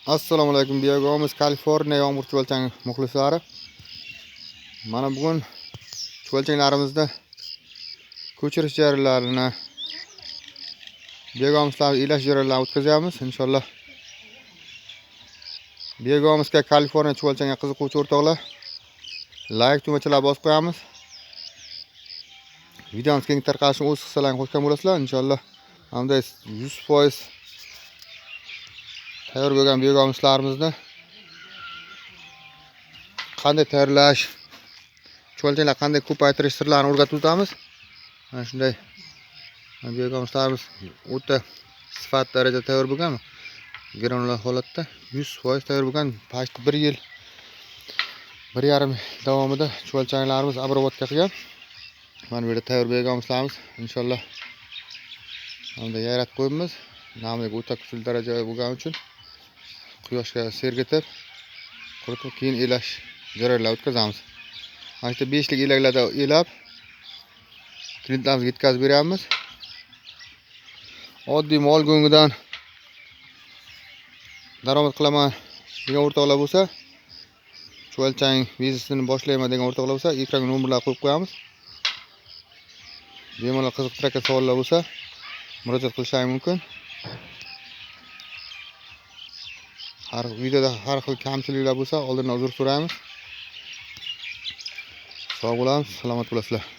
Assalomu alaykum biyogamiz Kaliforniya yomg'ir cho'lchang muxlislari. Mana bugun cho'lchanglarimizda ko'chirish jarayonlarini biyogimizlar ilash jarayonlarini o'tkazamiz inshaalloh. Biyogimizga Kaliforniya cho'lchanga qiziquvchi o'rtoqlar like tugmachalar bosib qo'yamiz. Videomiz keng tarqalishini o'z hissalarini qo'shgan bo'lasizlar inshaalloh. Hamda 100% tayyor bo'lgan biyogimizlarimizni qanday tayyorlash, cho'lchanglar qanday ko'paytirish sirlarini o'rgatib o'tamiz. Mana shunday biyogimizlarimiz o'ta sifat darajada tayyor bo'lgan, granular holatda 100% tayyor bo'lgan. Pashti 1 yil 1,5 davomida cho'lchanglarimiz obработka qilgan. Mana bu yerda tayyor biyogimizlarimiz inshaalloh hamda yaratib qo'yibmiz. Namlik o'ta kuchli darajada bo'lgani uchun quyoshga sergitib, quritib keyin elash jarayonlarini o'tkazamiz. Mana shu 5 lik elaklarda elab klientlarimizga yetkazib beramiz. Oddiy mol go'ngidan daromad qilaman degan o'rtoqlar bo'lsa, cho'lchang biznesini boshlayman degan o'rtoqlar bo'lsa, ekranga nomerlar qo'yib qo'yamiz. Bemalol qiziqtirgan savollar bo'lsa, murojaat qilishingiz mumkin. Har videoda har xil kamchiliklar bo'lsa, oldindan uzr so'raymiz. Sog' bo'lamiz, salomat bo'lasizlar.